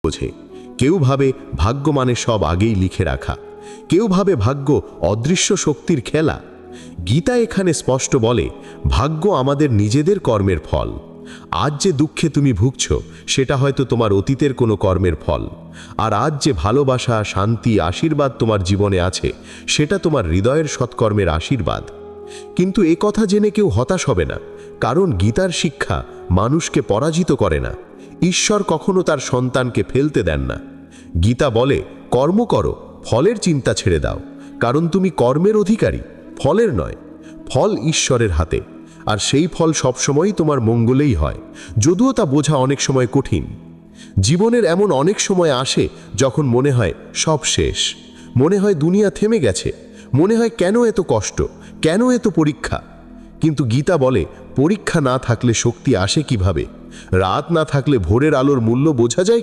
বোঝে। কেউ ভাবে ভাগ্য মানে সব আগেই লিখে রাখা, কেউ ভাবে ভাগ্য অদৃশ্য শক্তির খেলা। গীতা এখানে স্পষ্ট বলে, ভাগ্য আমাদের নিজেদের কর্মের ফল। আজ যে দুঃখে তুমি ভুগছ সেটা হয়তো তোমার অতীতের কোনো কর্মের ফল, আর আজ যে ভালোবাসা, শান্তি, আশীর্বাদ তোমার জীবনে আছে সেটা তোমার হৃদয়ের সৎকর্মের আশীর্বাদ। কিন্তু এ কথা জেনে কেউ হতাশ হবে না, কারণ গীতার শিক্ষা মানুষকে পরাজিত করে না। ঈশ্বর কখনো তার সন্তানকে ফেলতে দেন না। গীতা বলে, কর্ম করো, ফলের চিন্তা ছেড়ে দাও, কারণ তুমি কর্মের অধিকারী, ফলের নয়। ফল ঈশ্বরের হাতে, আর সেই ফল সবসময়ই তোমার মঙ্গলেই হয়, যদিও তা বোঝা অনেক সময় কঠিন। জীবনের এমন অনেক সময় আসে যখন মনে হয় সব শেষ, মনে হয় দুনিয়া থেমে গেছে, মনে হয় কেন এত কষ্ট, কেন এত পরীক্ষা। কিন্তু গীতা বলে, পরীক্ষা না থাকলে শক্তি আসে কিভাবে? রাত না থাকলে ভোরের আলোর মূল্য বোঝা যায়